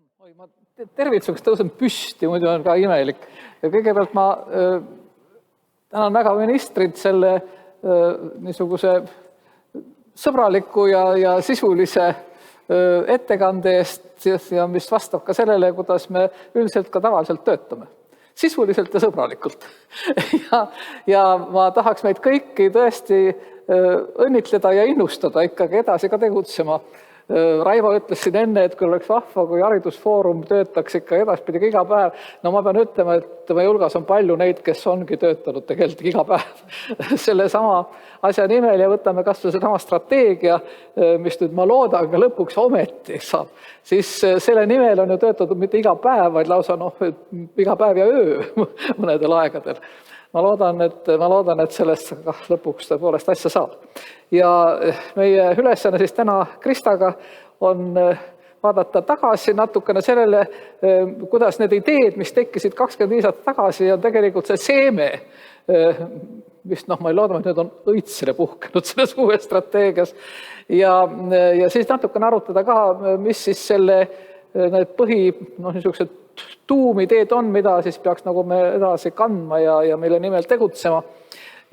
Oi, ma tervituseks tõusen püsti, muidu on ka imelik. Ja kõigepealt ma tänan väga ministrit selle niisuguse sõbraliku ja sisulise ettekande eest ja mis vastab ka sellele, kuidas me üldiselt ka tavaliselt töötame. Sisuliselt ja sõbralikult. ja ma tahaks meid kõiki tõesti õnnitleda ja innustada ikkagi edasi ka tegutsema. Raivo ütles siin enne, et kui oleks vahva, kui haridusfoorum töötaks ikka edaspidi iga päev. No ma pean ütlema, et meie hulgas on palju neid, kes ongi töötanud tegelikult iga päev selle sama asja nimel ja võtame kas või sedama strateegia, mis nüüd ma loodan ka lõpuks ometi saab. Siis selle nimel on ju töötatud mitte iga päev, vaid lausa iga päev ja öö mõnedel aegadel. Ma loodan, et sellest lõpuks tõepoolest asja saab. Ja meie ülesanne siis täna Kristaga on vaadata tagasi natukene sellele, kuidas need ideed, mis tekkisid 25 aastat tagasi, on tegelikult see seeme, mis ma ei looda, et nüüd on õitsele puhkenud selles uues strateegias. Ja siis natukene arutada ka, mis siis need niisugused tuumideed on, mida siis peaks nagu me edasi kandma ja mille nimel tegutsema.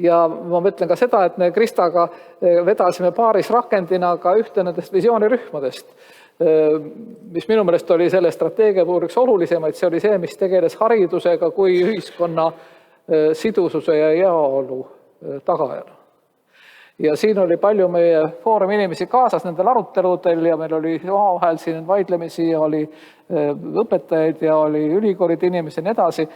Ja ma mõtlen ka seda, et me Kristaga vedasime paaris rakendina ka ühte nendest visioonirühmadest, mis minu meelest oli selle strateegia puhul üks olulisemaid. See oli see, mis tegeles haridusega kui ühiskonna sidususe ja heaolu tagajana. Ja siin oli palju meie foorumi inimesi kaasas nendel aruteludel ja meil oli omavahel siin vaidlemisi ja oli õpetajaid ja oli ülikoolide inimesi ja nii edasi.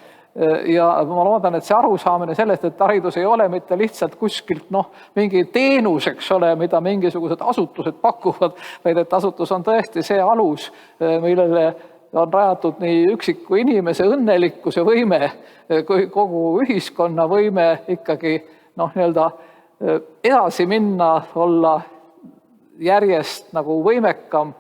Ja ma loodan, et see arusaamine sellest, et haridus ei ole mitte lihtsalt kuskilt mingi teenuseks ole, mida mingisugused asutused pakuvad, vaid et asutus on tõesti see alus, millele on rajatud nii üksiku inimese õnnelikkuse võime, kui kogu ühiskonna võime ikkagi edasi minna, olla järjest nagu võimekam,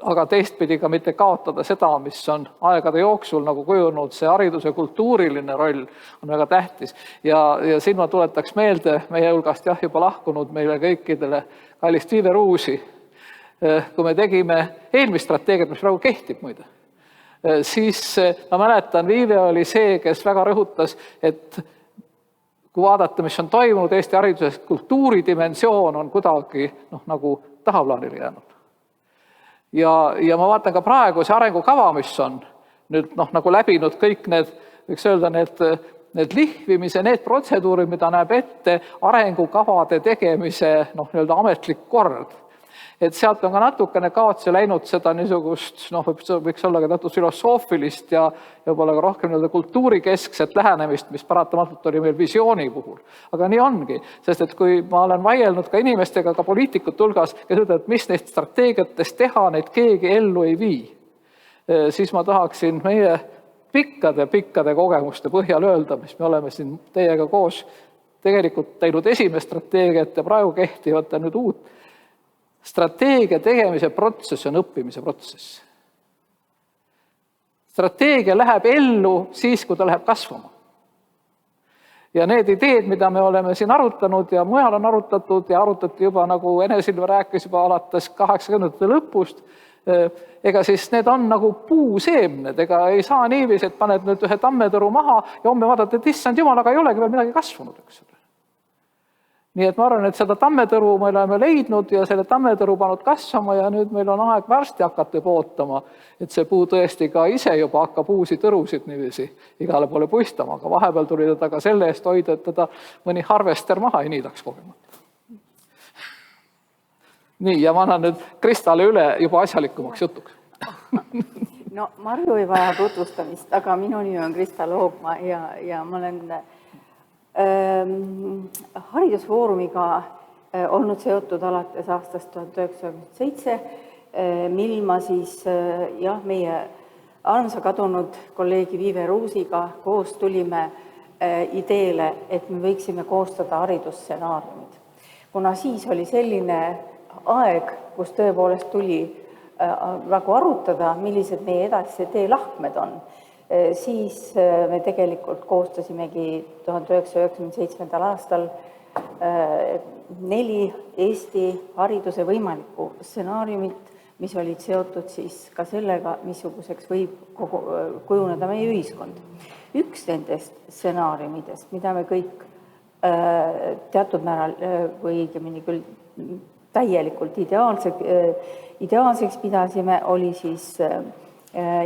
aga teistpidi ka mitte kaotada seda, mis on aegade jooksul nagu kujunud. See hariduse kultuuriline roll on väga tähtis. Ja siin ma tuletaks meelde meie hulgast juba lahkunud meile kõikidele kallist Viive Ruusi. Kui me tegime eelmist strateegiat, mis praegu kehtib muide, siis ma mäletan, Viive oli see, kes väga rõhutas, et kui vaadata, mis on toimunud Eesti hariduses, kultuuridimensioon on kuidagi nagu tahaplaanile jäänud. Ja ma vaatan ka praegu see arengukava, mis on nüüd nagu läbinud kõik need, võiks öelda, need lihvimise, need protseduurid, mida näeb ette arengukavade tegemise ametlik kord. Et sealt on ka natukene kaotsi läinud seda niisugust, võiks olla ka teatud filosoofilist ja võib-olla ka rohkem kultuurikeskset lähenemist, mis paratamatult oli meil visiooni puhul. Aga nii ongi, sest et kui ma olen vaielnud ka inimestega, ka poliitikute hulgas, kes ütlevad, et mis neist strateegiatest teha, neid keegi ellu ei vii, siis ma tahaksin meie pikkade kogemuste põhjal öelda, mis me oleme siin teiega koos tegelikult teinud esimest strateegiat ja praegu kehtivat ja nüüd uut. Strateegia tegemise protsess on õppimise protsess. Strateegia läheb ellu siis, kui ta läheb kasvama. Ja need ideed, mida me oleme siin arutanud ja mujal on arutatud ja arutati juba, nagu Ene Silva rääkis juba alates 80. lõpust, ega siis need on nagu puuseemned, ega ei saa niiviisi, et paned nüüd ühe tammetõru maha ja homme vaadata, et issand jumal, aga ei olegi veel midagi kasvanud, eks ole. Nii et ma arvan, et seda tammetõru me oleme leidnud ja selle tammetõru pannud kasvama ja nüüd meil on aeg varsti hakata ootama, et see puu tõesti ka ise juba hakkab uusi tõrusid niiviisi igale poole puistama, aga vahepeal tuli teda ka selle eest hoida, et teda mõni harvester maha ei niidaks kogemata. Nii, ja ma annan nüüd Kristale üle juba asjalikumaks jutuks. No Marju ei vaja tutvustamist, aga minu nimi on Krista Loogma ja ma olen haridusfoorumiga olnud seotud alates aastast 1997, mil ma siis meie armsa kadunud kolleegi Viive Ruusiga koos tulime ideele, et me võiksime koostada haridusstsenaariumid. Kuna siis oli selline aeg, kus tõepoolest tuli nagu arutada, millised meie edasise teelahkmed on, siis me tegelikult koostasimegi 1997. aastal 4 Eesti hariduse võimalikku stsenaariumit, mis olid seotud siis ka sellega, missuguseks võib kujuneda meie ühiskond. Üks nendest stsenaariumidest, mida me kõik teatud määral või õigemini küll täielikult ideaalseks pidasime, oli siis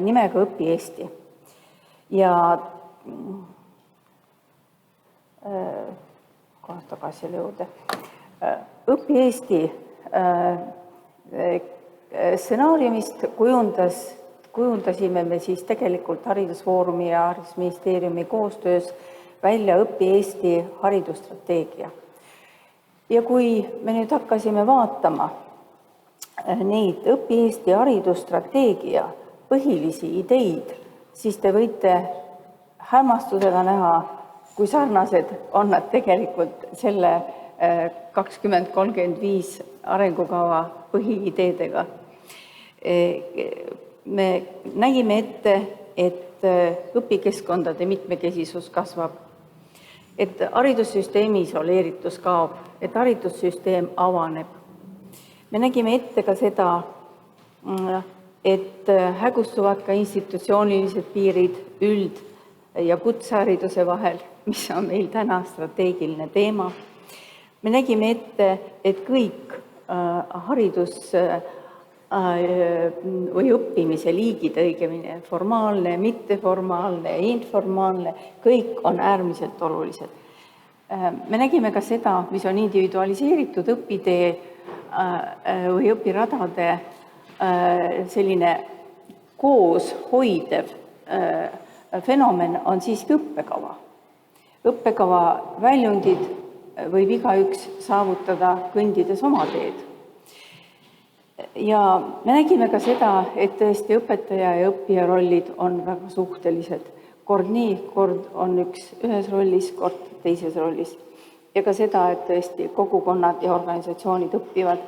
nimega Õpi Eesti. Ja kohe tagasi selle juurde. Õpi Eesti stsenaariumist kujundasime me siis tegelikult Haridusfoorumi ja Haridusministeeriumi koostöös välja Õpi Eesti haridusstrateegia. Ja kui me nüüd hakkasime vaatama neid Õpi Eesti haridusstrateegia põhilisi ideid, siis te võite hämmastusega näha, kui sarnased on nad tegelikult selle 2035 arengukava põhiideedega. Me nägime ette, et õpikeskkondade mitmekesisus kasvab, et haridussüsteemi isoleeritus kaob, et haridussüsteem avaneb. Me nägime ette ka seda, et hägustuvad ka institutsioonilised piirid üld- ja kutsehariduse vahel, mis on meil täna strateegiline teema. Me nägime ette, et kõik haridus- või õppimise liigid, õigemini formaalne, mitteformaalne, informaalne, kõik on äärmiselt olulised. Me nägime ka seda, mis on individualiseeritud õpitee või õpiradade selline koos hoidev fenomen on siiski õppekava. Õppekava väljundid võib igaüks saavutada kõndides oma teed. Ja me nägime ka seda, et tõesti õpetaja ja õppija rollid on väga suhtelised. Kord nii, kord on üks ühes rollis, kord teises rollis. Ja ka seda, et tõesti kogukonnad ja organisatsioonid õppivad.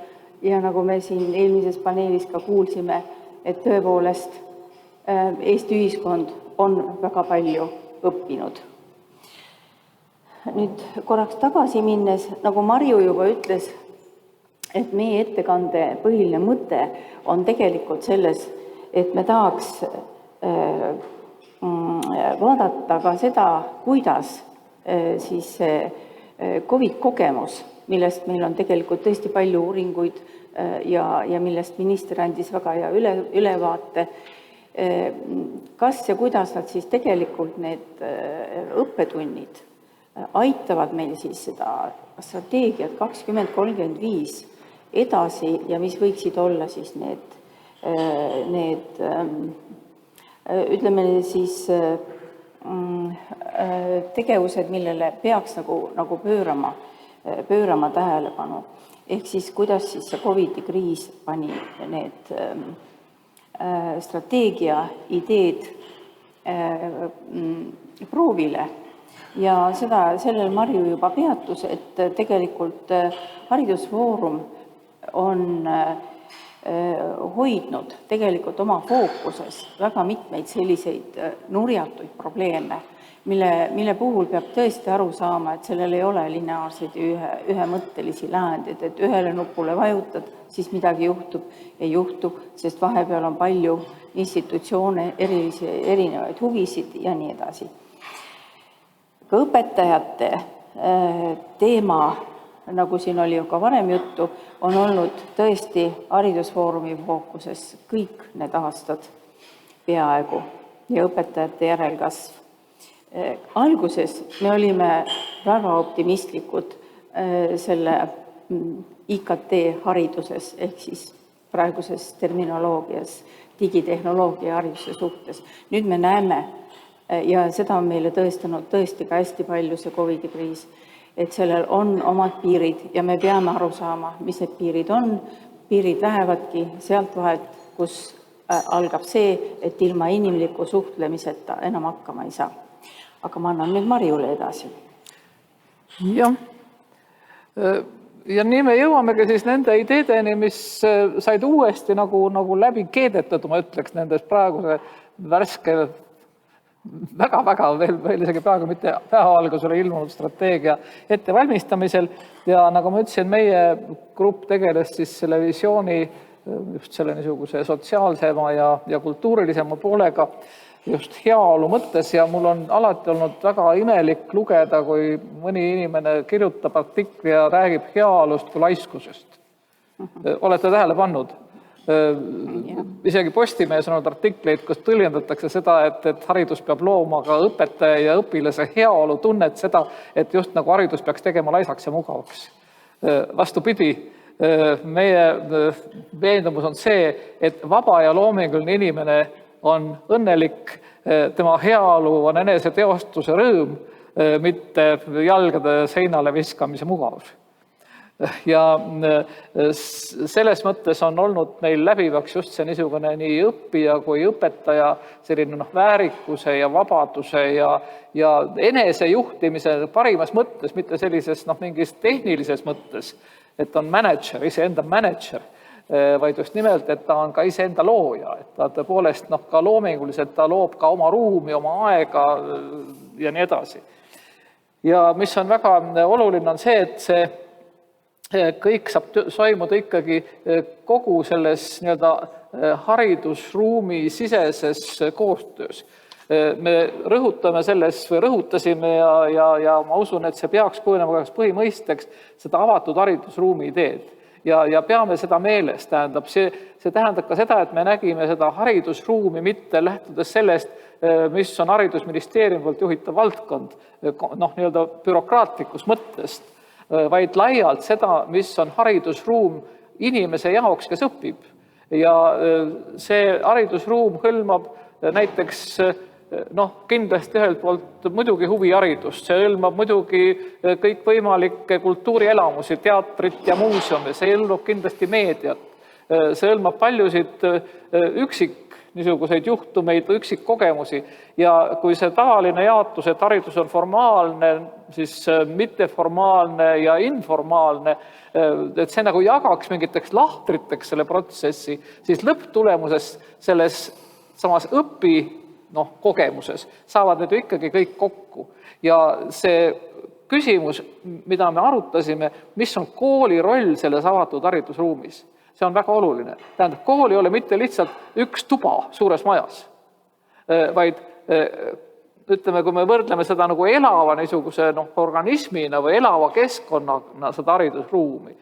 Ja nagu me siin eelmises paneelis ka kuulsime, et tõepoolest Eesti ühiskond on väga palju õppinud. Nüüd korraks tagasi minnes, nagu Marju juba ütles, et meie ettekande põhiline mõte on tegelikult selles, et me tahaks vaadata ka seda, kuidas siis COVID-kogemus, millest meil on tegelikult tõesti palju uuringuid ja millest minister andis väga hea ülevaate, kas ja kuidas nad siis tegelikult need õppetunnid aitavad meil siis seda strateegiat 2035 edasi ja mis võiksid olla siis need ütleme siis tegevused, millele peaks nagu pöörama tähelepanu. Ehk siis kuidas siis see COVID-i kriis pani need strateegia ideed proovile. Ja sellel Marju juba peatus, et tegelikult Haridusfoorum on hoidnud tegelikult oma fookuses väga mitmeid selliseid nurjatuid probleeme, mille puhul peab tõesti aru saama, et sellel ei ole lineaarseid ühemõttelisi lähendeid, et ühele nupule vajutad, siis midagi ei juhtu, sest vahepeal on palju institutsioone, erinevaid huvisid ja nii edasi. Ka õpetajate teema, nagu siin oli ju ka varem juttu, on olnud tõesti Haridusfoorumi fookuses kõik need aastad peaaegu ja õpetajate järelkasv. Alguses me olime väga optimistlikud selle IKT hariduses ehk siis praeguses terminoloogias digitehnoloogia hariduse suhtes. Nüüd me näeme, ja seda on meile tõestanud tõesti ka hästi palju see COVID-i kriis, et sellel on omad piirid ja me peame aru saama, mis need piirid on. Piirid lähevadki sealt vahelt, kus algab see, et ilma inimliku suhtlemiseta enam hakkama ei saa. Aga ma annan nüüd Marjule edasi. Jah. Ja nii me jõuamegi siis nende ideedeni, mis said uuesti nagu läbi keedetud, ma ütleks, nendes praeguse värske väga veel isegi praegu mitte päevavalgusele ilmunud strateegia ettevalmistamisel. Ja nagu ma ütlesin, meie grupp tegeles siis selle visiooni just selle niisuguse sotsiaalsema ja kultuurilisema poolega just heaolu mõttes ja mul on alati olnud väga imelik lugeda, kui mõni inimene kirjutab artikli ja räägib heaolust kui laiskusest. Olete tähele pannud? Isegi Postimehes on olnud artikleid, kus tõljendatakse seda, et haridus peab looma ka õpetaja ja õpilase heaolu tunnet seda, et just nagu haridus peaks tegema laisaks ja mugavaks. Vastupidi, meie veendumus on see, et vaba ja loominguline inimene on õnnelik, tema heaolu on eneseteostuse rõõm, mitte jalgade seinale viskamise mugavus. Ja selles mõttes on olnud meil läbivaks just see niisugune nii õppija kui õpetaja selline väärikuse ja vabaduse ja enesejuhtimise parimas mõttes, mitte sellises mingis tehnilises mõttes, et on manager, iseenda manager, vaid just nimelt, et ta on ka iseenda looja, et ta tõepoolest ka loominguliselt ta loob ka oma ruumi, oma aega ja nii edasi. Ja mis on väga oluline on see, et see kõik saab soimuda ikkagi kogu selles haridusruumi siseses koostöös. Me rõhutame selles või rõhutasime ja ma usun, et see peaks kujunema põhimõisteks seda avatud haridusruumi ideed. Ja peame seda meeles, tähendab. See tähendab ka seda, et me nägime seda haridusruumi mitte lähtudes sellest, mis on haridusministeeriumi poolt juhitav valdkond, bürokraatlikus mõttest, vaid laialt seda, mis on haridusruum inimese jaoks, kes õpib. Ja see haridusruum hõlmab näiteks kindlasti ühelt poolt muidugi huviharidust, see hõlmab muidugi kõikvõimalikke kultuurielamusi, teatrit ja muuseumi, see hõlmab kindlasti meediat, see hõlmab paljusid niisuguseid juhtumeid või üksikkogemusi ja kui see tavaline jaotus, et haridus on formaalne, siis mitteformaalne ja informaalne, et see nagu jagaks mingiteks lahtriteks selle protsessi, siis lõpptulemuses selles samas kogemuses saavad need ikkagi kõik kokku. Ja see küsimus, mida me arutasime, mis on kooli roll selles avatud haridusruumis, see on väga oluline. Tähendab, kool ei ole mitte lihtsalt üks tuba suures majas, vaid ütleme, kui me võrdleme seda nagu elava niisuguse organismina või elava keskkonnana seda haridusruumi,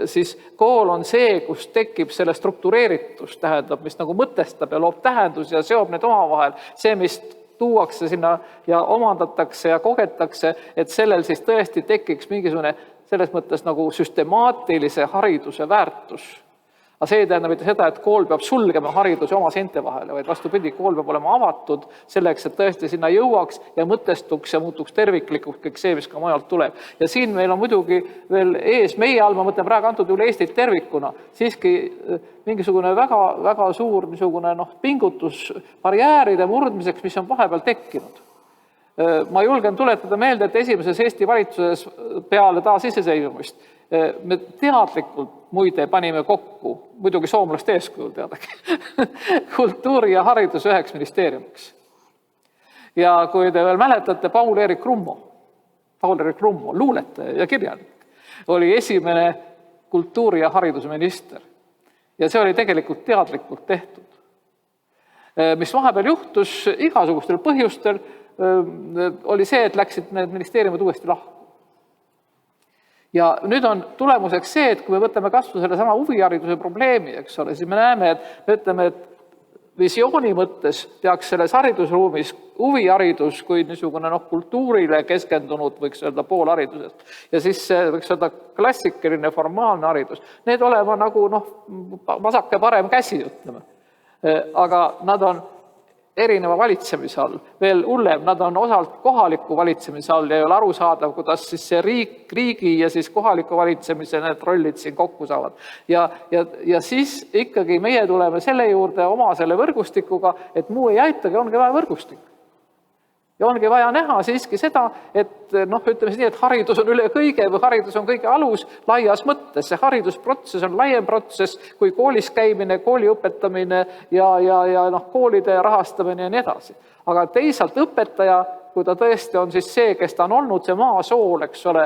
siis kool on see, kus tekib selle struktureeritus, tähendab, mis nagu mõtestab ja loob tähendus ja seob need omavahel. See, mis tuuakse sinna ja omandatakse ja kogetakse, et sellel siis tõesti tekiks mingisugune selles mõttes nagu süstemaatilise hariduse väärtus. Aga see ei tähenda mitte seda, et kool peab sulgema hariduse oma seinte vahele, vaid vastupidi, kool peab olema avatud selleks, et tõesti sinna jõuaks ja mõtestuks ja muutuks terviklikuks kõik see, mis ka mujalt tuleb. Ja siin meil on muidugi veel ees meie all, ma mõtlen praegu antud üle Eestit tervikuna, siiski mingisugune väga suur pingutus barjääride murdmiseks, mis on vahepeal tekkinud. Ma julgen tuletada meelde, et esimeses Eesti valitsuses peale taasiseseisvumist me teadlikult muide panime kokku, muidugi soomlaste eeskujul teadagi, kultuuri ja haridus üheks ministeeriumiks. Ja kui te veel mäletate, Paul-Erik Rummo, luuletaja ja kirjanik, oli esimene kultuuri- ja haridusminister. Ja see oli tegelikult teadlikult tehtud. Mis vahepeal juhtus igasugustel põhjustel, oli see, et läksid need ministeeriumid uuesti lahku. Ja nüüd on tulemuseks see, et kui me võtame kasvu selle sama huvihariduse probleemi, eks ole, siis me näeme, et visiooni mõttes peaks selles haridusruumis huviharidus kui niisugune kultuurile keskendunud, võiks öelda poolharidusest. Ja siis võiks öelda klassikaline formaalne haridus. Need olema nagu vasake parem käsi, ütleme. Aga nad on erineva valitsemise all. Veel hullem, nad on osalt kohaliku valitsemise all ja ei ole aru saadav, kuidas siis see riigi ja siis kohaliku valitsemise need rollid siin kokku saavad. Ja siis ikkagi meie tuleme selle juurde oma selle võrgustikuga, et muu ei aitagi, ongi vaja võrgustik. Ja ongi vaja näha siiski seda, et ütleme nii, et haridus on üle kõige või haridus on kõige alus laias mõttes. See haridusprotsess on laiem protsess kui koolis käimine, kooli õpetamine ja koolide rahastamine ja nii edasi. Aga teisalt õpetaja kui ta tõesti on siis see, kes ta on olnud, see maasool, eks ole,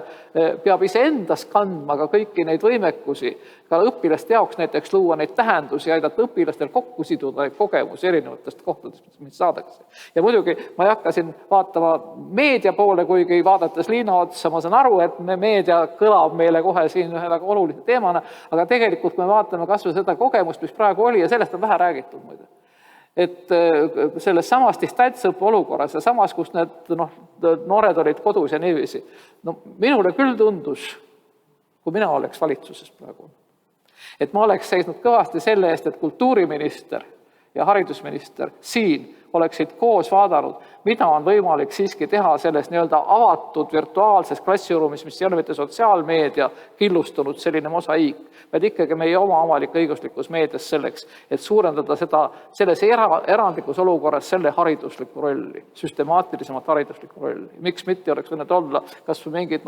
peab iseendast kandma ka kõiki neid võimekusi, ka õpilaste jaoks näiteks luua neid tähendusi, aidata õpilastel kokku siduda neid kogemusi erinevatest kohtadest, mis saadakse. Ja muidugi ma ei hakka siin vaatama meedia poole, kuigi vaadates Liina otsa, ma saan aru, et meedia kõlab meile kohe siin ühe väga olulise teemana, aga tegelikult kui me vaatame kas või seda kogemust, mis praegu oli, ja sellest on vähe räägitud muide. Et selles samas distantsõppe olukorras ja samas, kus need noored olid kodus ja niiviisi, minule küll tundus, kui mina oleks valitsuses praegu, et ma oleks seisnud kõvasti selle eest, et kultuuriminister ja haridusminister siin oleksid koos vaadanud, mida on võimalik siiski teha selles nii-öelda avatud virtuaalses klassiruumis, mis ei ole mitte sotsiaalmeedia killustunud selline mosaiik, vaid ikkagi meie oma avalik-õiguslikus meedias selleks, et suurendada selles erandlikus olukorras selle hariduslikku rolli, süstemaatilisemat hariduslikku rolli. Miks mitte oleks võinud olla kas või mingid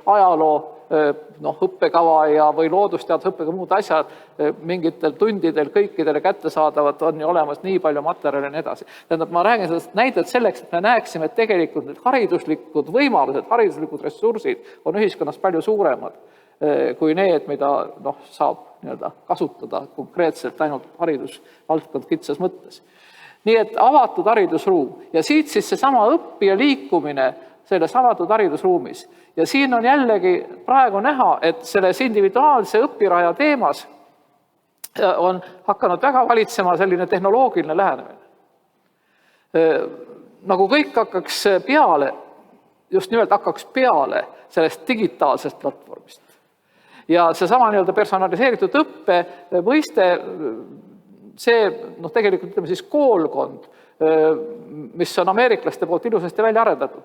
ajaloo õppekava või loodusteaduse õppekava muud asjad mingitel tundidel kõikidele kättesaadavad on ju olemas nii palju materjali ja nii edasi. Tähendab, ma räägin sellest näidet selleks, et me näeksime, et tegelikult need hariduslikud võimalused, hariduslikud ressursid on ühiskonnas palju suuremad kui need, mida saab kasutada konkreetselt ainult haridusvaldkond kitsas mõttes. Nii et avatud haridusruum ja siit siis seesama õppija liikumine selles avatud haridusruumis. Ja siin on jällegi praegu näha, et selles individuaalse õpiraja teemas on hakanud väga valitsema selline tehnoloogiline lähenemine. Nagu kõik hakkaks peale, just nimelt hakkaks peale sellest digitaalsest platvormist. Ja seesama personaliseeritud õppe mõiste, see tegelikult ütleme siis koolkond, mis on ameeriklaste poolt ilusasti välja arendatud.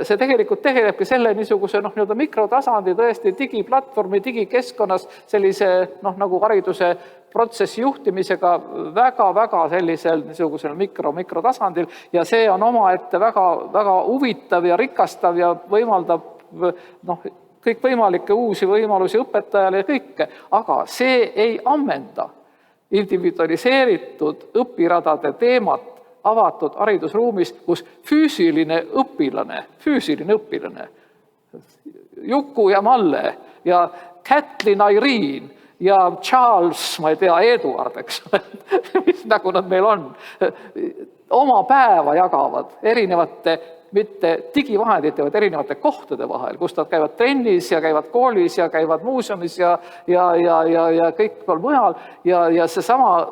See tegelikult tegelebki selle niisuguse mikrotasandi tõesti digiplatvormi, digikeskkonnas sellise nagu hariduse protsessi juhtimisega väga-väga sellisel niisugusel mikrotasandil ja see on omaette väga huvitav ja rikastav ja võimaldab kõikvõimalikke uusi võimalusi õpetajale ja kõike, aga see ei ammenda individualiseeritud õpiradade teemat avatud haridusruumis, kus füüsiline õpilane, Juku ja Malle ja Kätlin Irene ja Charles, ma ei tea, Eduard, eks ole, mis nagu nad meil on, oma päeva jagavad erinevate, mitte digivahendite, vaid erinevate kohtade vahel, kus nad käivad trennis ja käivad koolis ja käivad muuseumis ja kõik pool mujal ja seesama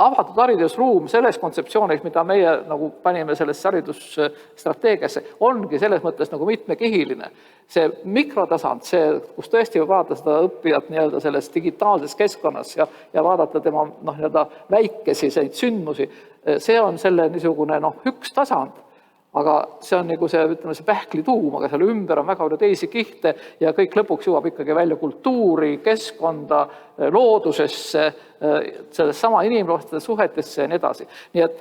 avatud haridusruum selles kontseptsioonis, mida meie nagu panime sellesse haridusstrateegiasse, ongi selles mõttes nagu mitmekihiline. See mikrotasand, see, kus tõesti võib vaadata seda õppijat selles digitaalses keskkonnas ja vaadata tema väikesi sündmusi, see on selle niisugune üks tasand. Aga see on nagu see pähkli tuum, aga seal ümber on väga palju teisi kihte ja kõik lõpuks jõuab ikkagi välja kultuuri, keskkonda, loodusesse, sellest sama inimeste suhetesse ja nii edasi. Nii et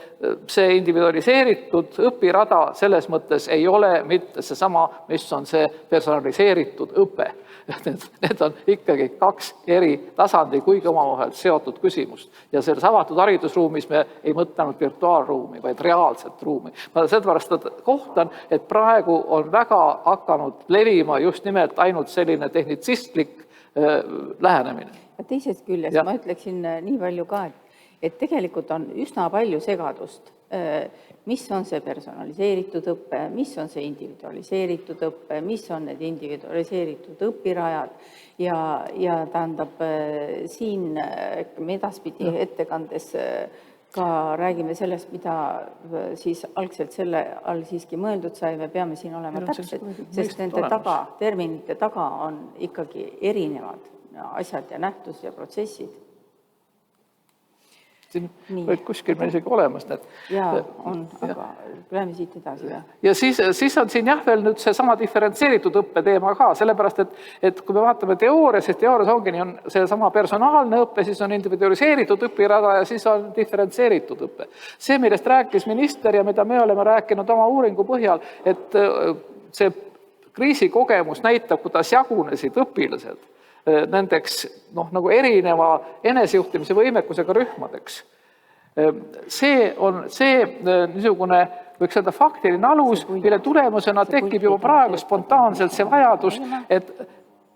see individualiseeritud õpirada selles mõttes ei ole mitte seesama, mis on see personaliseeritud õpe. Need on ikkagi kaks eri tasandi, kuigi omavahel seotud küsimust. Ja selles avatud haridusruumis me ei mõtlenud virtuaalruumi, vaid reaalset ruumi. Ma sellepärast kohtan, et praegu on väga hakanud levima just nimelt ainult selline tehnitsistlik lähenemine. Ja teisest küljest ma ütleksin nii palju ka, et tegelikult on üsna palju segadust. Mis on see personaliseeritud õppe, mis on see individualiseeritud õppe, mis on need individualiseeritud õpirajad ja tähendab siin edaspidi ettekandes ka räägime sellest, mida siis algselt selle all siiski mõeldud sai, me peame siin olema täpsed, sest nende terminite taga on ikkagi erinevad asjad ja nähtus ja protsessid. Siin võid kuskil meil isegi olemas need. Jaa, on, aga läheme siit edasi. Ja siis on siin veel nüüd see sama diferentseeritud õppe teema ka, sellepärast, et kui me vaatame teoorias, siis teoorias ongi nii, on see sama personaalne õppe, siis on individualiseeritud õpirada ja siis on diferentseeritud õppe. See, millest rääkis minister ja mida me oleme rääkinud oma uuringu põhjal, et see kriisikogemus näitab, kuidas jagunesid õpilased nendeks nagu erineva enesejuhtimise võimekusega rühmadeks. See on see niisugune, võiks öelda, faktiline alus, mille tulemusena tekib juba praegu spontaanselt see vajadus, et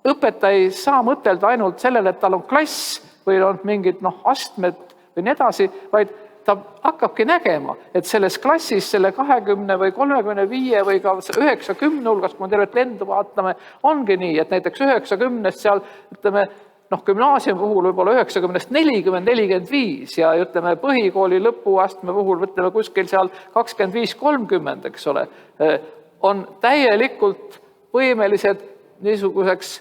õpetaja ei saa mõtelda ainult sellele, et tal on klass või on mingid astmed või nii edasi, vaid ta hakkabki nägema, et selles klassis selle 20 või 35 või ka 90 hulgas, kui me tervet lendu vaatame, ongi nii, et näiteks 90 seal, ütleme, gümnaasiumi puhul võib-olla 90-st 40, 45 ja ütleme, põhikooli lõpuastme puhul ütleme kuskil seal 25-30, eks ole, on täielikult võimelised niisuguseks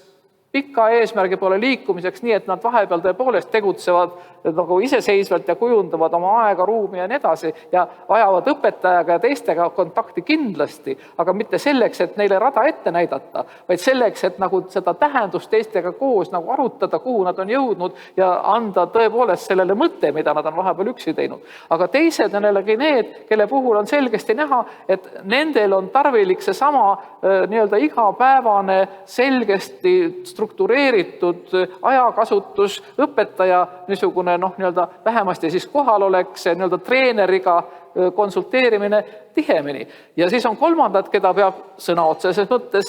pika eesmärgi poole liikumiseks nii, et nad vahepeal tõepoolest tegutsevad nagu iseseisvalt ja kujundavad oma aega, ruumi ja nii edasi ja vajavad õpetajaga ja teistega kontakti kindlasti, aga mitte selleks, et neile rada ette näidata, vaid selleks, et nagu seda tähendust teistega koos nagu arutada, kuhu nad on jõudnud ja anda tõepoolest sellele mõte, mida nad on vahepeal üksi teinud. Aga teised on jällegi need, kelle puhul on selgesti näha, et nendel on tarvilik seesama nii-öelda igapäevane, selgesti struktureeritud ajakasutus, õpetaja niisugune nii-öelda vähemasti siis kohalolek, see nii-öelda treeneriga konsulteerimine tihemini. Ja siis on kolmandad, keda peab sõna otseses mõttes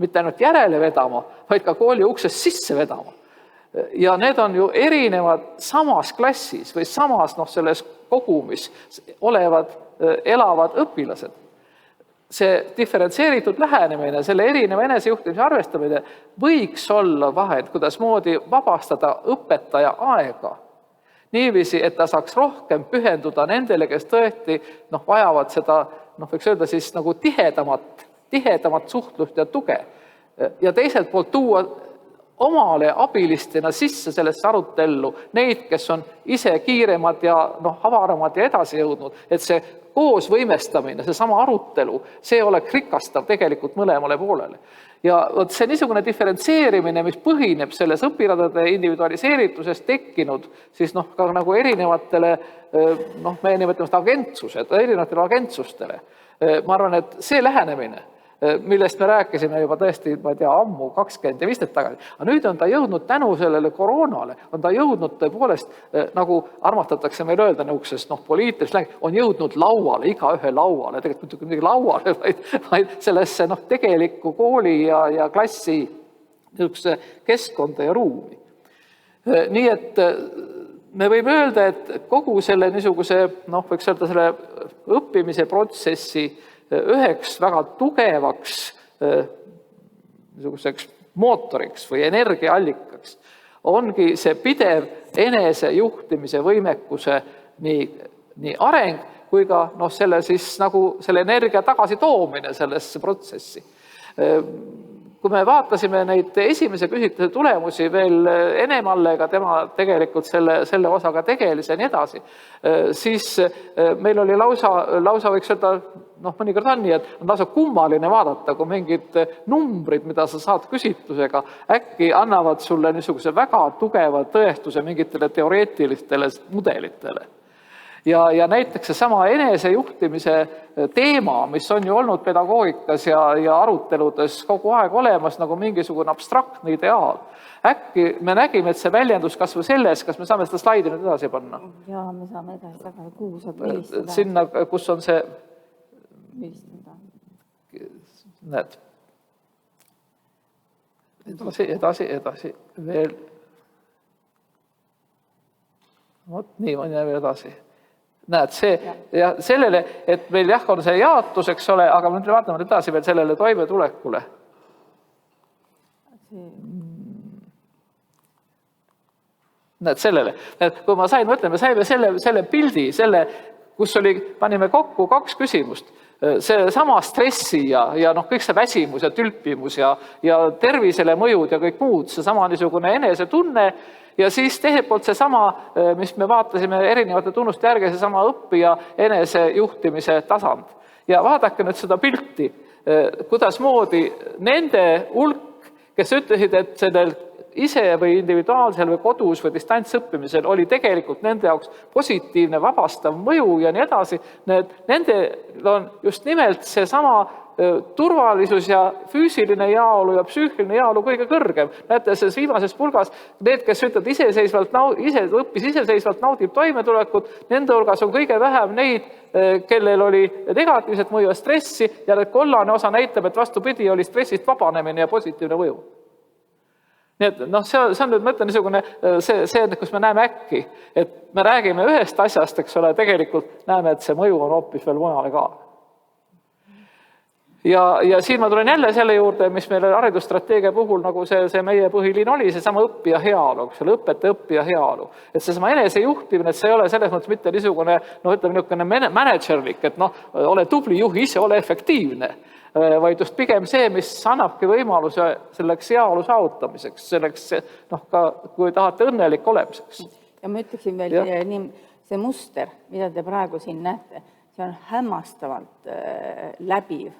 mitte ainult järele vedama, vaid ka kooli uksest sisse vedama. Ja need on ju erinevad samas klassis või samas selles kogumis olevad, elavad õpilased. See diferentseeritud lähenemine, selle erineva enesejuhtimise arvestamine võiks olla vahend, kuidas moodi vabastada õpetaja aega. Niiviisi, et ta saaks rohkem pühenduda nendele, kes tõesti vajavad seda, võiks öelda siis nagu tihedamat suhtlust ja tuge. Ja teiselt poolt tuua omale abilistena sisse sellesse arutellu neid, kes on ise kiiremad ja avaramad ja edasi jõudnud, et see koos võimestamine, see sama arutelu, see oleks rikastav tegelikult mõlemale poolele. Ja see niisugune diferentseerimine, mis põhineb selles õpiradade individualiseerituses tekkinud, siis ka nagu erinevatele, me nimetame seda agentsused, erinevatele agentsustele. Ma arvan, et see lähenemine, millest me rääkisime juba tõesti, ma ei tea, ammu 20 ja 15 tagasi. Aga nüüd on ta jõudnud tänu sellele koroonale, on ta jõudnud tõepoolest, nagu armastatakse meil öelda nõuksest, poliitiliselt, on jõudnud lauale, igaühe lauale, tegelikult mitte lauale, vaid sellesse tegelikku kooli ja klassi keskkonda ja ruumi. Nii et me võime öelda, et kogu selle niisuguse, võiks öelda selle õppimise protsessi üheks väga tugevaks niisuguseks mootoriks või energiaallikaks ongi see pidev enesejuhtimise võimekuse nii areng kui ka selle siis nagu selle energia tagasi toomine sellesse protsessi. Kui me vaatasime neid esimese küsitluse tulemusi veel Enemallega, tema tegelikult selle osaga tegelis ja nii edasi, siis meil oli lausa võiks öelda, mõnikord on nii, et on lausa kummaline vaadata, kui mingid numbrid, mida sa saad küsitlusega, äkki annavad sulle niisuguse väga tugeva tõestuse mingitele teoreetilistele mudelitele. Ja näiteks see sama enesejuhtimise teema, mis on ju olnud pedagoogikas ja aruteludes kogu aeg olemas nagu mingisugune abstraktne ideaal. Äkki me nägime, et see väljendus kas või selles, kas me saame seda slaidi nüüd edasi panna? Jaa, me saame edasi, aga kuhu saab vilistada? Sinna, kus on see... Vilistada. Näed. Edasi, veel. Vot nii, ma näen veel edasi. Näed, see ja sellele, et meil on see jaotus, eks ole, aga me vaatame edasi veel sellele toimetulekule. Näed, sellele. Kui ma sain, mõtleme, saime selle pildi, kus panime kokku 2 küsimust. See sama stressi ja kõik see väsimus ja tülpimus ja tervisele mõjud ja kõik muud, see sama niisugune enesetunne ja siis teiselt poolt see sama, mis me vaatasime erinevate tunnuste järgi, see sama õppija enesejuhtimise tasand. Ja vaadake nüüd seda pilti, kuidas moodi nende hulk, kes ütlesid, et sellel ise või individuaalsel või kodus või distantsõppimisel oli tegelikult nende jaoks positiivne, vabastav mõju ja nii edasi. Nendel on just nimelt see sama turvalisus ja füüsiline heaolu ja psüühiline heaolu kõige kõrgem. Näete, selles viimases pulgas need, kes ütlevad õppis iseseisvalt, naudib toimetulekut, nende hulgas on kõige vähem neid, kellel oli negatiivset mõju ja stressi ja kollane osa näitab, et vastupidi oli stressist vabanemine ja positiivne mõju. Nii et see on nüüd, ma ütlen, niisugune see, kus me näeme äkki, et me räägime ühest asjast, eks ole, tegelikult näeme, et see mõju on hoopis veel mujale ka. Ja siin ma tulen jälle selle juurde, mis meil haridusstrateegia puhul nagu see meie põhiliin oli, see sama õppija heaolu, õpetaja õppija heaolu. Et see sama enesejuhtimine, et see ei ole selles mõttes mitte niisugune, niisugune managerlik, et ole tubli juhi, ise ole efektiivne, vaid just pigem see, mis annabki võimaluse selleks heaolu saavutamiseks, selleks ka, kui tahate, õnnelik olemiseks. Ja ma ütleksin veel, see muster, mida te praegu siin näete, see on hämmastavalt läbiv.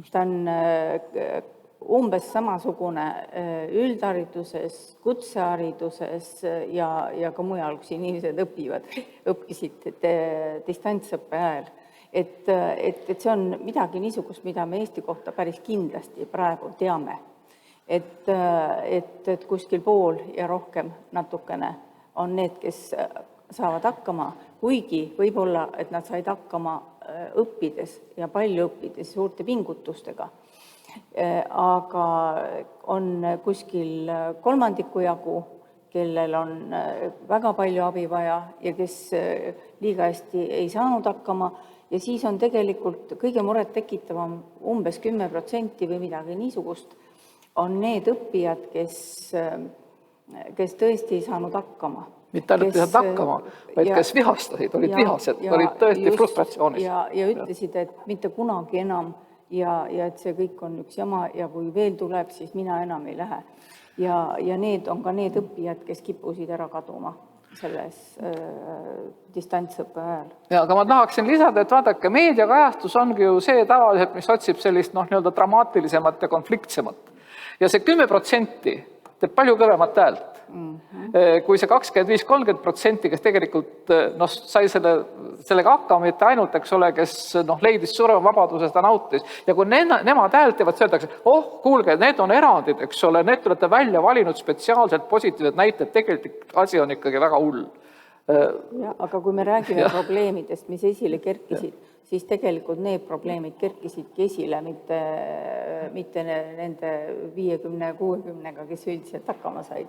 Ta on umbes samasugune üldhariduses, kutsehariduses ja ka mujal, kus inimesed õppisid distantsõppe ajal. Et see on midagi niisugust, mida me Eesti kohta päris kindlasti praegu teame. Et kuskil pool ja rohkem natukene on need, kes saavad hakkama, kuigi võib-olla, et nad said hakkama õppides ja palju õppides suurte pingutustega. Aga on kuskil kolmandiku jagu, kellel on väga palju abi vaja ja kes liiga hästi ei saanud hakkama. Ja siis on tegelikult kõige muret tekitavam umbes 10% või midagi niisugust on need õppijad, kes tõesti ei saanud hakkama. Mitte ainult ei saanud hakkama, vaid kes vihastasid, olid vihased, olid tõesti frustratsioonis. Ja ütlesid, et mitte kunagi enam ja et see kõik on üks jama ja kui veel tuleb, siis mina enam ei lähe. Ja need on ka need õppijad, kes kippusid ära kaduma selles distantsõppe ajal. Aga ma tahaksin lisada, et vaadake, meediakajastus ongi ju see tavaliselt, mis otsib sellist dramaatilisemat ja konfliktsemat. Ja see 10% teeb palju kõvemat häält. Kui see 25-30%, kes tegelikult sai sellega hakkama, mitte ainult, eks ole, kes leidis surema vabaduse, seda nautis. Ja kui nemad häält teevad, öeldakse, kuulge, need on erandid, eks ole, need tulete välja valinud spetsiaalselt positiivsed näited, tegelikult asi on ikkagi väga hull. Aga kui me räägime probleemidest, mis esile kerkisid, siis tegelikult need probleemid kerkisidki esile, mitte nende 50-60-ga, kes üldiselt hakkama said.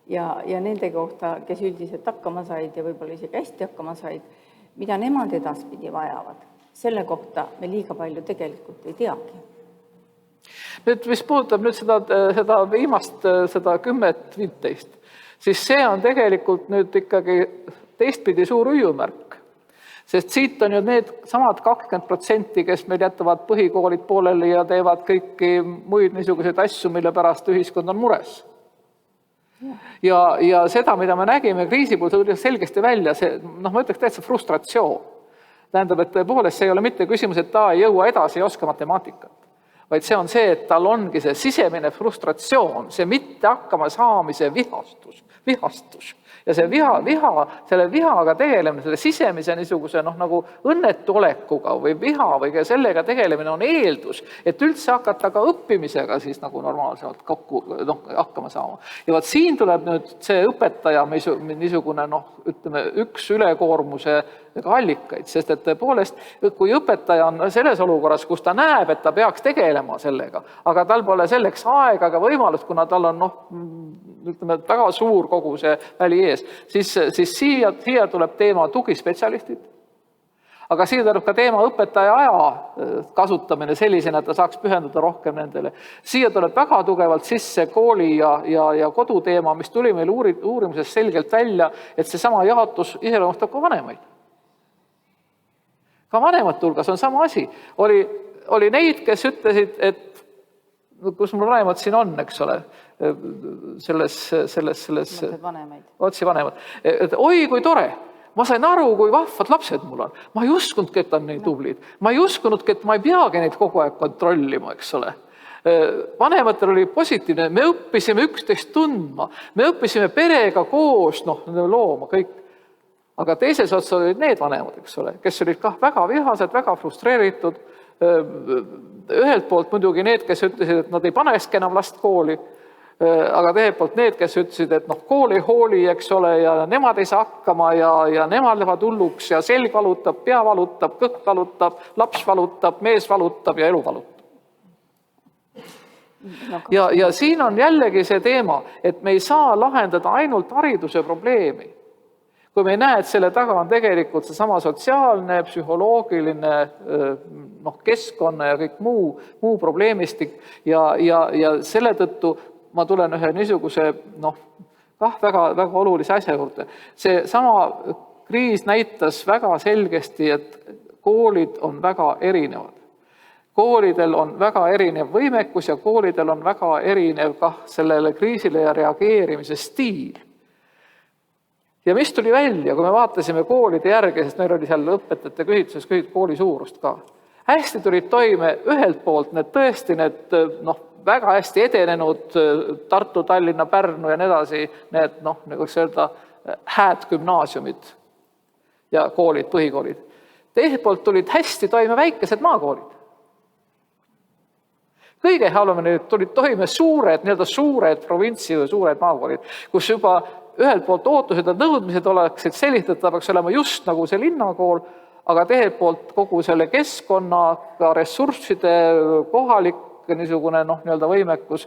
Ja nende kohta, kes üldiselt hakkama said ja võib-olla isegi hästi hakkama said, mida nemad edaspidi vajavad, selle kohta me liiga palju tegelikult ei teagi. Nüüd, mis puudutab nüüd seda viimast, seda 10-15, siis see on tegelikult nüüd ikkagi teistpidi suur hüüumärk. Sest siit on ju need samad 20%, kes meil jätavad põhikoolid pooleli ja teevad kõiki muid niisuguseid asju, mille pärast ühiskond on mures. Ja seda, mida me nägime kriisi puhul, tuli selgesti välja, ma ütleks täitsa frustratsioon. Tähendab, et tõepoolest see ei ole mitte küsimus, et ta ei jõua edasi ja oska matemaatikat. Vaid see on see, et tal ongi see sisemine frustratsioon, see mitte hakkama saamise vihastus. Ja see selle vihaga tegelemine, selle sisemise niisuguse nagu õnnetu olekuga või viha või sellega tegelemine on eeldus, et üldse hakata ka õppimisega siis nagu normaalselt hakkama saama. Ja vaat siin tuleb nüüd see õpetaja niisugune, ütleme, üks ülekoormuse allikaid, sest et tõepoolest, kui õpetaja on selles olukorras, kus ta näeb, et ta peaks tegelema sellega, aga tal pole selleks aega ka võimalust, kuna tal on ütleme, väga suur kogu see väli ees, siis siia tuleb teema tugispetsialistid, aga siia tuleb ka teema õpetaja aja kasutamine sellisena, et ta saaks pühenduda rohkem nendele. Siia tuleb väga tugevalt sisse kooli ja koduteema, mis tuli meil uurimuses selgelt välja, et see sama jaotus iseloomustab ka vanemaid. Ka vanemate hulgas on sama asi. Oli neid, kes ütlesid, et kus mul vanemad siin on, eks ole, otsi vanemad. Et oi, kui tore, ma sain aru, kui vahvad lapsed mul on. Ma ei uskunudki, et on nii tublid. Ma ei uskunudki, et ma ei peagi neid kogu aeg kontrollima, eks ole. Vanematel oli positiivne, me õppisime üksteist tundma, me õppisime perega koos looma kõik. Aga teises otsas olid need vanemad, eks ole, kes olid ka väga vihased, väga frustreeritud, ühelt poolt muidugi need, kes ütlesid, et nad ei paneski enam last kooli, aga teiselt poolt need, kes ütlesid, et kool ei hooli, eks ole, ja nemad ei saa hakkama ja nemad lähevad hulluks ja selg valutab, pea valutab, kõht valutab, laps valutab, mees valutab ja elu valutab. Ja siin on jällegi see teema, et me ei saa lahendada ainult hariduse probleemi. Kui me ei näe, et selle taga on tegelikult see sama sotsiaalne, psühholoogiline keskkonna ja kõik muu probleemistik ja selle tõttu ma tulen ühe niisuguse väga olulise asja juurde. See sama kriis näitas väga selgesti, et koolid on väga erinevad. Koolidel on väga erinev võimekus ja koolidel on väga erinev ka sellele kriisile ja reageerimise stiil. Ja mis tuli välja, kui me vaatasime koolide järgi, sest meil oli seal õpetajate küsitluses kooli suurust ka. Hästi tulid toime ühelt poolt tõesti need väga hästi edenenud Tartu, Tallinna, Pärnu ja nii edasi, need hääd gümnaasiumid ja koolid, põhikoolid. Teiselt poolt tulid hästi toime väikesed maakoolid. Kõige halvemini tulid toime suured provintsi või suured maakoolid, kus juba ühelt poolt ootused ja nõudmised oleksid sellised, et ta peaks olema just nagu see linnakool, aga teiselt poolt kogu selle keskkonna, ka ressursside kohalik niisugune võimekus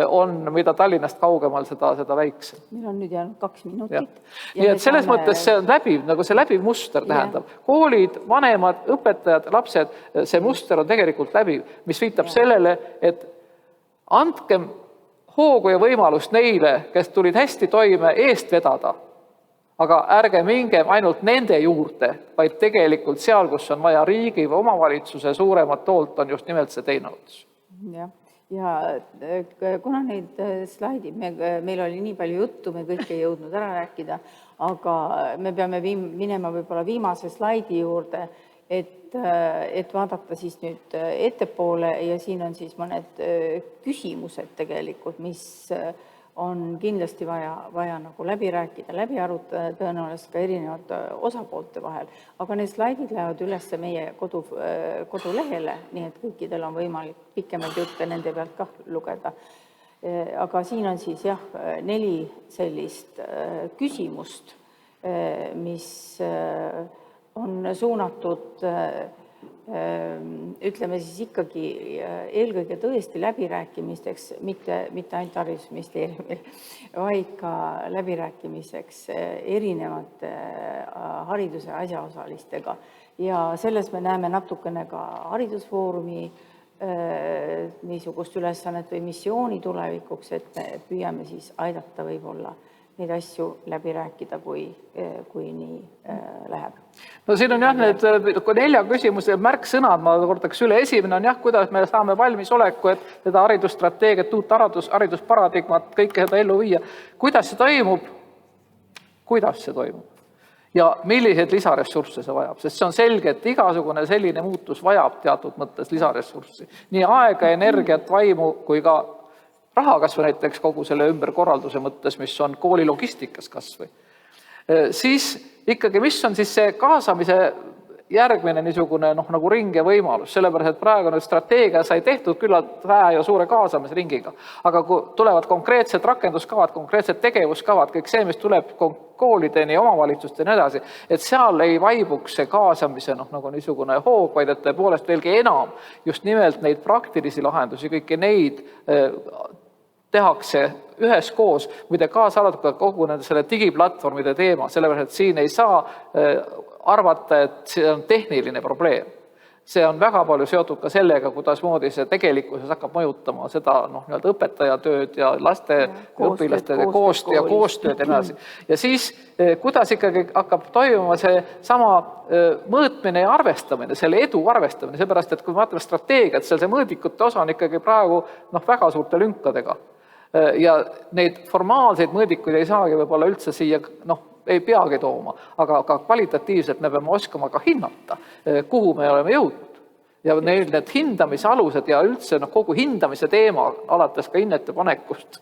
on, mida Tallinnast kaugemal seda väiksem. Meil on nüüd jäänud 2 minutit. Nii et selles mõttes see on läbiv, nagu see läbiv muster tähendab. Koolid, vanemad, õpetajad, lapsed, see muster on tegelikult läbiv, mis viitab sellele, et andkem hoogu ja võimalust neile, kes tulid hästi toime eest vedada, aga ärge mingem ainult nende juurde, vaid tegelikult seal, kus on vaja riigi või omavalitsuse suuremat hoolt, on just nimelt see teine ots. Ja kuna neid slaidid, meil oli nii palju juttu, me kõik ei jõudnud ära rääkida, aga me peame minema võib-olla viimase slaidi juurde, et vaadata siis nüüd ettepoole ja siin on siis mõned küsimused tegelikult, mis on kindlasti vaja nagu läbi rääkida, läbi arutada tõenäoliselt ka erinevate osapoolte vahel. Aga need slaidid lähevad üles meie kodulehele, nii et kõikidel on võimalik pikemaid jutte nende pealt ka lugeda. Aga siin on siis 4 sellist küsimust, mis on suunatud ütleme siis ikkagi eelkõige tõesti läbirääkimisteks, mitte ainult haridusministeeriumil, vaid ka läbirääkimiseks erinevate hariduse asjaosalistega. Ja selles me näeme natukene ka haridusfoorumi niisugust ülesannet või missiooni tulevikuks, et me püüame siis aidata võib-olla neid asju läbi rääkida, kui nii läheb. No siin on need 4 küsimuse märksõnad, ma kordaks üle. Esimene on kuidas me saame valmisoleku, et seda haridusstrateegiat, uut haridusparadigmat, kõike seda ellu viia. Kuidas see toimub? Ja milliseid lisaressursse see vajab? Sest see on selge, et igasugune selline muutus vajab teatud mõttes lisaressurssi. Nii aega, energiat, vaimu kui ka raha kasvõi näiteks kogu selle ümberkorralduse mõttes, mis on kooli logistikas kasvõi. Siis ikkagi, mis on siis see kaasamise järgmine niisugune nagu ring ja võimalus, sellepärast, et praegu strateegia sai tehtud küllalt vähe ja suure kaasamisringiga. Aga kui tulevad konkreetsed rakenduskavad, konkreetsed tegevuskavad, kõik see, mis tuleb koolideni, omavalitsusteni ja nii edasi, et seal ei vaibuks see kaasamise nagu niisugune hoog, vaid et tõepoolest veelgi enam just nimelt neid praktilisi lahendusi, kõiki neid tehakse üheskoos, mida kaasa arvatud kogu selle digiplatvormide teema, sellepärast, et siin ei saa arvata, et see on tehniline probleem. See on väga palju seotud ka sellega, kuidas moodi see tegelikkuses hakkab mõjutama seda õpetajatööd ja laste õpilaste koostööd ja nii edasi. Ja siis, kuidas ikkagi hakkab toimuma see sama mõõtmine ja arvestamine, selle edu arvestamine, seepärast, et kui me vaatame strateegiat, seal see mõõdikute osa on ikkagi praegu väga suurte lünkadega. Ja neid formaalseid mõõdikuid ei saagi võib-olla üldse siia, ei peagi tooma, aga kvalitatiivselt me peame oskama ka hinnata, kuhu me oleme jõudnud. Ja neil need hindamise alused ja üldse kogu hindamise teema, alates ka hinnete panekust,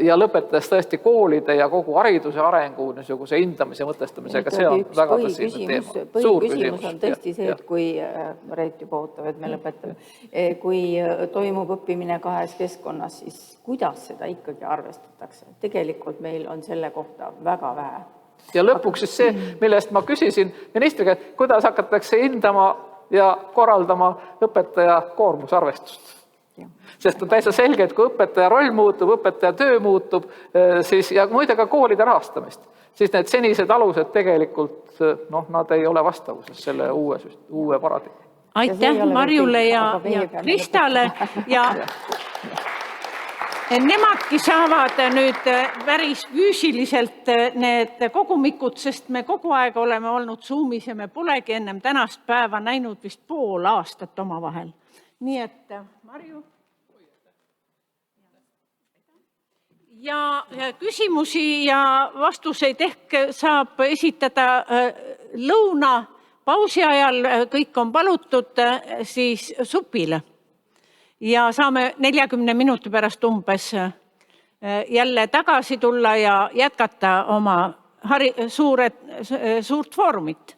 ja lõpetades tõesti koolide ja kogu hariduse arengu niisuguse hindamise mõtestamisega, see on väga tõsine teema. Põhiküsimus on tõesti see, et kui, Reet juba ootab, et me lõpetame, kui toimub õppimine kahes keskkonnas, siis kuidas seda ikkagi arvestatakse? Tegelikult meil on selle kohta väga vähe. Ja lõpuks siis see, millest ma küsisin ministriga, et kuidas hakatakse hindama ja korraldama õpetaja koormusarvestust. Sest on täitsa selge, et kui õpetaja roll muutub, õpetaja töö muutub, siis, ja muide ka koolide rahastamist, siis need senised alused tegelikult, nad ei ole vastavuses selle uue paradigma. Aitäh Marjule ja Kristale ja nemadki saavad nüüd päris füüsiliselt need kogumikud, sest me kogu aeg oleme olnud Zoomis ja me polegi ennem tänast päeva näinud vist pool aastat omavahel. Nii et Marju. Ja küsimusi ja vastuseid ehk saab esitada lõuna pausi ajal, kõik on palutud siis supile. Ja saame 40 minuti pärast umbes jälle tagasi tulla ja jätkata oma suurt foorumit.